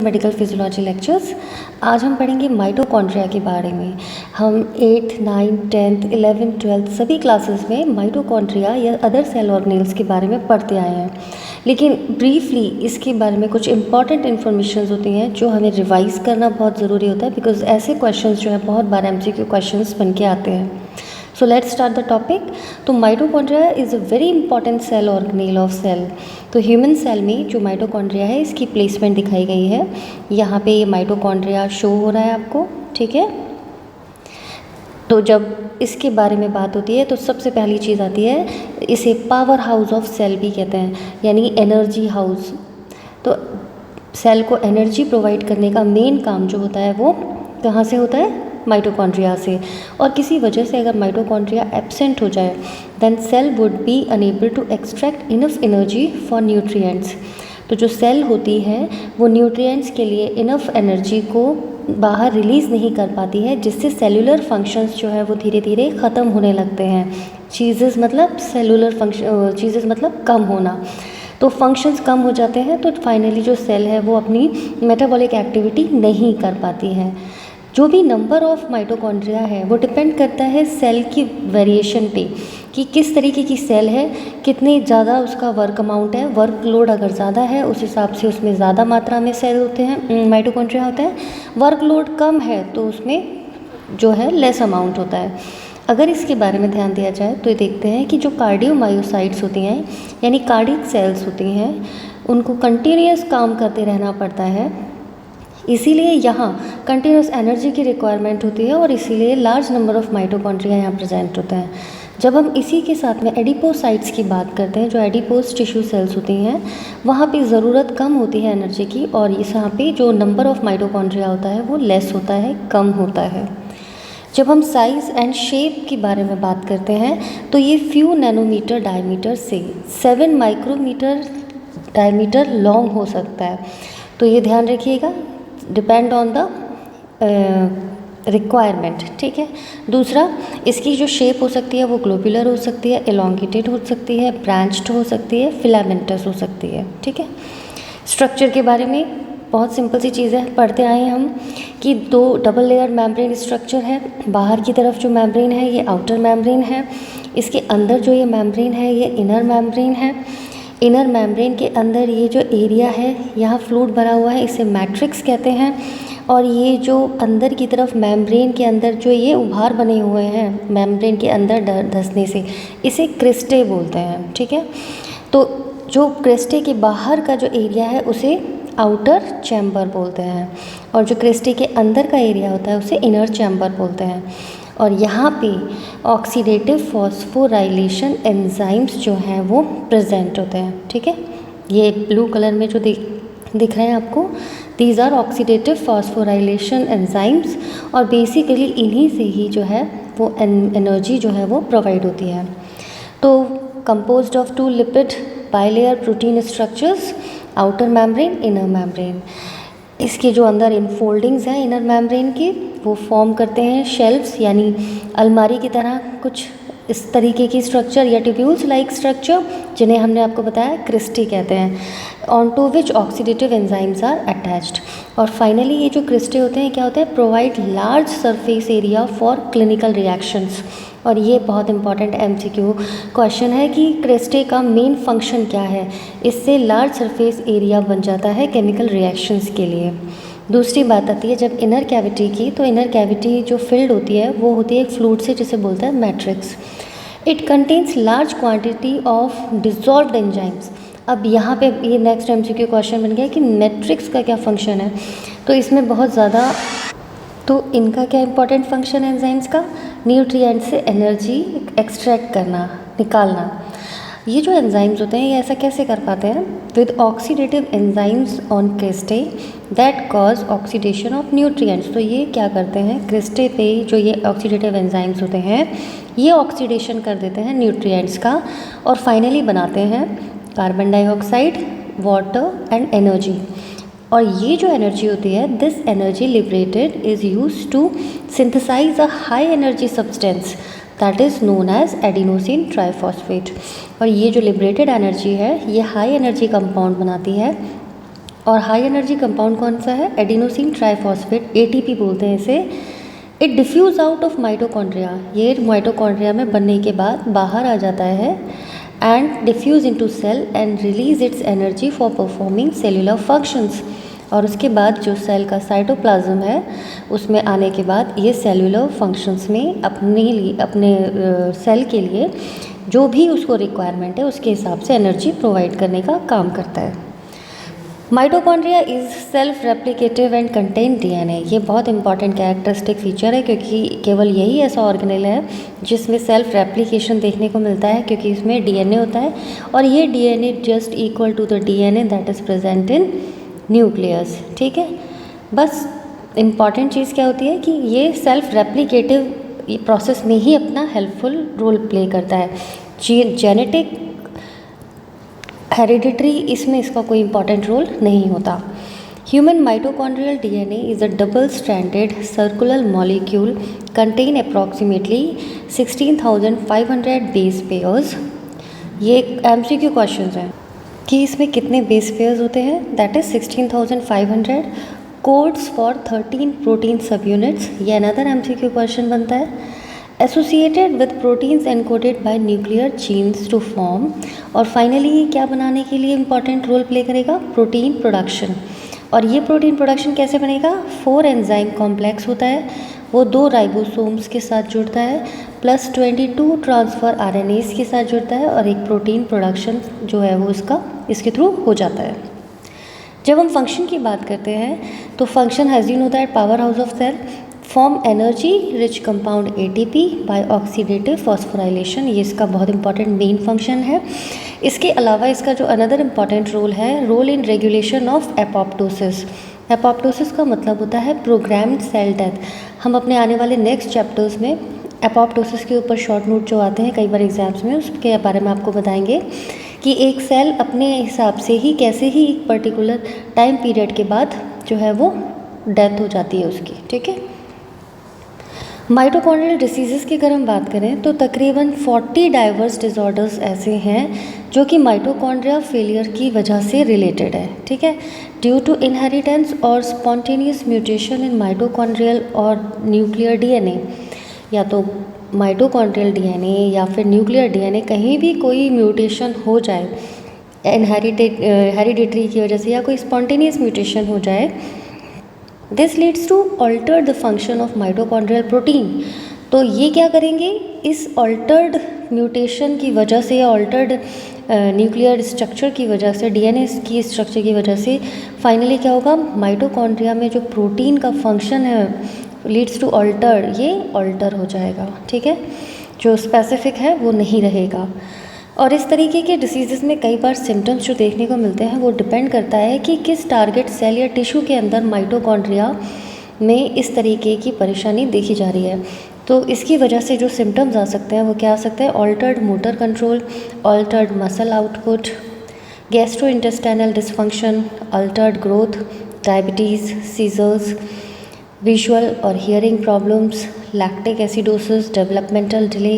Medical physiology lectures. आज हम पढ़ेंगे माइटोकॉन्ड्रिया के बारे में। हम 8th, 9th, 10th, 11th, 12th सभी क्लासेस में माइटोकॉन्ड्रिया या अदर सेल ऑर्गेनेल्स के बारे में पढ़ते आए हैं, लेकिन ब्रीफली इसके बारे में कुछ इंपॉर्टेंट इन्फॉर्मेशन होती हैं जो हमें रिवाइज करना बहुत ज़रूरी होता है, बिकॉज ऐसे क्वेश्चंस जो है बहुत बार MCQ क्वेश्चंस बन के आते हैं। So let's start the topic. तो mitochondria is a very important cell organelle of cell. तो ह्यूमन सेल में जो माइटोकॉन्ड्रिया है इसकी प्लेसमेंट दिखाई गई है। यहाँ पे ये माइटोकॉन्ड्रिया शो हो रहा है आपको, ठीक है। तो जब इसके बारे में बात होती है तो सबसे पहली चीज़ आती है, इसे पावर हाउस ऑफ सेल भी कहते हैं, यानी एनर्जी हाउस। तो सेल को एनर्जी प्रोवाइड करने का मेन काम जो होता है वो कहाँ से होता है? माइटोकॉन्ड्रिया से। और किसी वजह से अगर माइटोकॉन्ड्रिया एब्सेंट हो जाए then cell would be unable to extract enough energy for nutrients. तो जो सेल होती है वो न्यूट्रिएंट्स के लिए इनफ एनर्जी को बाहर रिलीज़ नहीं कर पाती है, जिससे सेलुलर फंक्शंस जो है वो धीरे धीरे ख़त्म होने लगते हैं। चीज़ेस मतलब सेलुलर फंक्शन, चीज़ेस मतलब कम होना। तो फंक्शंस कम हो जाते हैं तो फाइनली जो सेल है वो अपनी मेटाबॉलिक एक्टिविटी नहीं कर पाती है। जो भी नंबर ऑफ माइटोकॉन्ड्रिया है वो डिपेंड करता है सेल की वेरिएशन पे, कि किस तरीके की सेल है, कितने ज़्यादा उसका वर्क अमाउंट है। वर्कलोड अगर ज़्यादा है उस हिसाब से उसमें ज़्यादा मात्रा में सेल होते हैं, माइटोकॉन्ड्रिया होता है। वर्कलोड कम है तो उसमें जो है लेस अमाउंट होता है। अगर इसके बारे में ध्यान दिया जाए तो ये देखते हैं कि जो कार्डियोमायोसाइट्स होती हैं यानी कार्डियक सेल्स होती हैं, उनको कंटिन्यूस काम करते रहना पड़ता है, इसीलिए यहाँ कंटिन्यूस एनर्जी की रिक्वायरमेंट होती है और इसीलिए लार्ज नंबर ऑफ माइटोकॉन्ड्रिया यहाँ प्रेजेंट होते हैं। जब हम इसी के साथ में एडिपोसाइट्स की बात करते हैं, जो एडिपोस टिश्यू सेल्स होती हैं, वहाँ पे ज़रूरत कम होती है एनर्जी की, और इस यहाँ पे जो नंबर ऑफ माइटोकॉन्ड्रिया होता है वो लेस होता है, कम होता है। जब हम साइज़ एंड शेप के बारे में बात करते हैं तो ये फ्यू नैनोमीटर डायमीटर से 7 माइक्रोमीटर डायमीटर लॉन्ग हो सकता है। तो ये ध्यान रखिएगा, डिपेंड ऑन द रिक्वायरमेंट, ठीक है। दूसरा, इसकी जो शेप हो सकती है वो ग्लोबुलर हो सकती है, एलोंगेटेड हो सकती है, ब्रांच्ड हो सकती है, फिलामेंटस हो सकती है, ठीक है। स्ट्रक्चर के बारे में बहुत सिंपल सी चीज़ है, पढ़ते आए हम कि 2 डबल लेयर मेम्ब्रेन स्ट्रक्चर है। बाहर की तरफ जो मेम्ब्रेन है ये आउटर मेम्ब्रेन है, इसके अंदर जो ये मेम्ब्रेन है ये इनर मेम्ब्रेन है। इनर मेम्ब्रेन के अंदर ये जो एरिया है यहाँ फ्लूइड भरा हुआ है, इसे मैट्रिक्स कहते हैं। और ये जो अंदर की तरफ मेम्ब्रेन के अंदर जो ये उभार बने हुए हैं मेम्ब्रेन के अंदर धंसने से, इसे क्रिस्टे बोलते हैं, ठीक है। तो जो क्रिस्टे के बाहर का जो एरिया है उसे आउटर चैम्बर बोलते हैं, और जो क्रिस्टे के अंदर का एरिया होता है उसे इनर चैम्बर बोलते हैं। और यहाँ पे ऑक्सीडेटिव फॉस्फोराइलेशन एंजाइम्स जो हैं वो प्रेजेंट होते हैं, ठीक है। ये ब्लू कलर में जो दिख रहे हैं आपको, these are oxidative phosphorylation enzymes, और बेसिकली इन्हीं से ही जो है वो एनर्जी जो है वो प्रोवाइड होती है। तो composed of 2 lipid bilayer protein structures, outer membrane, inner membrane. इसके जो अंदर इनफोल्डिंग्स हैं इनर मेम्ब्रेन की, वो फॉर्म करते हैं शेल्फ्स, यानी अलमारी की तरह कुछ इस तरीके की स्ट्रक्चर या ट्यूब्यूल्स लाइक स्ट्रक्चर, जिन्हें हमने आपको बताया क्रिस्टी कहते हैं, on to which oxidative enzymes are attached. और फाइनली ये जो क्रिस्टे होते हैं क्या होते हैं? Provide large surface area for clinical reactions. और ये बहुत इंपॉर्टेंट MCQ क्वेश्चन है कि क्रिस्टे का मेन फंक्शन क्या है। इससे लार्ज सरफेस एरिया बन जाता है केमिकल रिएक्शंस के लिए। दूसरी बात आती है जब इनर कैविटी की, तो इनर कैविटी जो फिल्ड होती है वो होती है एक फ्लूइड से, जिसे बोलते हैं matrix. It contains large quantity of dissolved enzymes. अब यहाँ पे ये नेक्स्ट MCQ क्वेश्चन बन गया कि मैट्रिक्स का क्या फंक्शन है। तो इसमें बहुत ज़्यादा, तो इनका क्या इंपॉर्टेंट फंक्शन है एंजाइम्स का? न्यूट्रिएंट से एनर्जी एक्सट्रैक्ट करना, निकालना। ये जो एंजाइम्स होते हैं ये ऐसा कैसे कर पाते हैं? With oxidative enzymes on cristae that cause oxidation of nutrients. तो ये क्या करते हैं, क्रिस्टे पे जो ये ऑक्सीडेटिव एंजाइम्स होते हैं ये ऑक्सीडेशन कर देते हैं न्यूट्रिएंट्स का, और फाइनली बनाते हैं carbon dioxide, water and energy. और ये जो एनर्जी होती है, this energy liberated is use to synthesize a high energy substance that is known as adenosine triphosphate. और ये जो लिबरेटेड एनर्जी है ये हाई एनर्जी कंपाउंड बनाती है और हाई एनर्जी कंपाउंड कौन सा है? एडिनोसिन ट्राइफॉस्फेट, ATP बोलते हैं इसे। It diffuse out of mitochondria, ये माइटोकॉन्ड्रिया में बनने के बाद बाहर आ जाता है and diffuse into cell and release its energy for performing cellular functions. और उसके बाद जो सेल का साइटोप्लाज्म है उसमें आने के बाद ये सेलुलर फंक्शंस में अपने सेल के लिए जो भी उसको रिक्वायरमेंट है उसके हिसाब से एनर्जी प्रोवाइड करने का काम करता है। Mitochondria is self replicative and contain DNA। ये बहुत इंपॉर्टेंट कैरेक्टरिस्टिक फीचर है क्योंकि केवल यही ऐसा ऑर्गेनेल है जिसमें सेल्फ रेप्लिकेशन देखने को मिलता है, क्योंकि इसमें DNA होता है और ये DNA just equal to the DNA that is present in nucleus. ठीक है, बस इम्पॉर्टेंट चीज़ क्या होती है कि ये सेल्फ रेप्लिकेटिव प्रोसेस में ही अपना हेल्पफुल रोल प्ले करता है। जेनेटिक हेरिडिटरी इसमें इसका कोई इंपॉर्टेंट रोल नहीं होता। Human mitochondrial DNA is a double stranded circular molecule contain approximately 16,500 base pairs. ये MCQ क्वेश्चंस हैं कि इसमें कितने बेस पेयर्स होते हैं, that is 16,500। Codes for 13 protein sub units, ये अनदर MCQ क्वेश्चन बनता है। Associated with proteins encoded by nuclear genes to form, और फाइनली ये क्या बनाने के लिए इंपॉर्टेंट रोल प्ले करेगा? Protein production. और ये प्रोटीन प्रोडक्शन कैसे बनेगा? 4 एंजाइम कॉम्प्लेक्स होता है, वो 2 राइबोसोम्स के साथ जुड़ता है प्लस 22 ट्रांसफ़र RNAs के साथ जुड़ता है और एक प्रोटीन प्रोडक्शन जो है वो इसके थ्रू हो जाता है। जब हम फंक्शन की बात करते हैं तो फंक्शन हैज़ यून होता है power house of cell, form energy rich compound ATP by oxidative phosphorylation, ये इसका बहुत इंपॉर्टेंट मेन फंक्शन है। इसके अलावा इसका जो अनदर इम्पॉर्टेंट रोल है, role in regulation of apoptosis. Apoptosis का मतलब होता है प्रोग्राम्ड सेल डेथ। हम अपने आने वाले नेक्स्ट चैप्टर्स में एपोप्टोसिस के ऊपर शॉर्ट नोट जो आते हैं कई बार एग्जाम्स में, उसके बारे में आपको बताएंगे कि एक सेल अपने हिसाब से ही कैसे ही एक पर्टिकुलर टाइम पीरियड के बाद जो है वो डेथ हो जाती है उसकी। ठीक है, माइटोकॉन्ड्रियल डिसीज़ेस की अगर हम बात करें तो तकरीबन 40 डाइवर्स डिसऑर्डर्स ऐसे हैं जो कि माइटोकॉन्ड्रिया फेलियर की वजह से रिलेटेड है। ठीक है, ड्यू टू इनहेरिटेंस और स्पॉन्टेनियस म्यूटेशन इन माइटोकॉन्ड्रियल और न्यूक्लियर DNA, या तो माइटोकॉन्ड्रियल DNA या फिर न्यूक्लियर DNA कहीं भी कोई म्यूटेशन हो जाए हेरिडिटरी की वजह से या कोई स्पॉन्टेनियस म्यूटेशन हो जाए, this leads to alter the function of mitochondrial protein. तो ये क्या करेंगे, इस ऑल्टर्ड म्यूटेशन की वजह से या ऑल्टर्ड न्यूक्लियर स्ट्रक्चर की वजह से, DNA की स्ट्रक्चर की वजह से फाइनली क्या होगा, माइटोकॉन्ड्रिया में जो प्रोटीन का फंक्शन है लीड्स टू ऑल्टर, ये ऑल्टर हो जाएगा। ठीक है, जो स्पेसिफिक है वो नहीं रहेगा। और इस तरीके के डिसीज़ में कई बार सिम्टम्स जो देखने को मिलते हैं वो डिपेंड करता है कि किस टारगेट सेल या टिश्यू के अंदर माइटोकॉन्ड्रिया में इस तरीके की परेशानी देखी जा रही है। तो इसकी वजह से जो सिम्टम्स आ सकते हैं वो क्या आ सकते हैं, altered motor control, altered muscle output, gastrointestinal dysfunction, altered growth, diabetes, seizures, visual और hearing problems, lactic acidosis, developmental delay.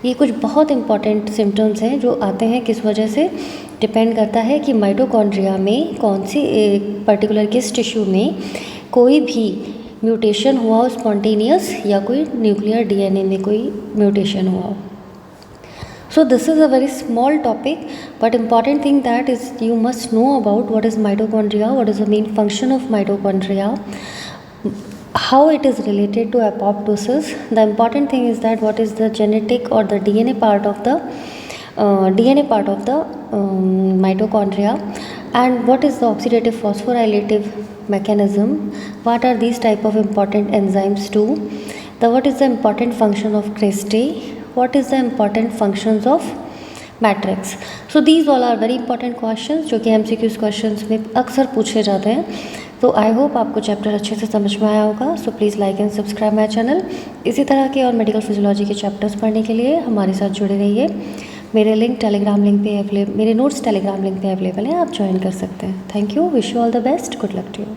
ये कुछ बहुत इंपॉर्टेंट सिम्टम्स हैं जो आते हैं किस वजह से, डिपेंड करता है कि माइटोकॉन्ड्रिया में कौन सी पर्टिकुलर किस टिश्यू में कोई भी म्यूटेशन हुआ हो स्पॉन्टेनियस या कोई न्यूक्लियर DNA में कोई म्यूटेशन हुआ हो। So this is a very small topic, but important thing that is you must know about what is mitochondria, what is the main function of mitochondria, how it is related to apoptosis. The important thing is that what is the genetic or the DNA part of the mitochondria, and what is the oxidative phosphorylative mechanism, what are these type of important enzymes too, what is the important function of cristae, what is the important functions of matrix. So these all are very important questions जो कि MCQ questions में अक्सर पूछे जाते हैं. तो I hope आपको chapter अच्छे से समझ में आया होगा. So please like and subscribe my channel. इसी तरह के और मेडिकल फिजियोलॉजी के चैप्टर्स पढ़ने के लिए हमारे साथ जुड़े रहिए. मेरे लिंक टेलीग्राम लिंक पे अवेलेबल, मेरे नोट्स टेलीग्राम लिंक पे अवेलेबल हैं, आप ज्वाइन कर सकते हैं. Thank you. Wish you all the best. Good luck to you.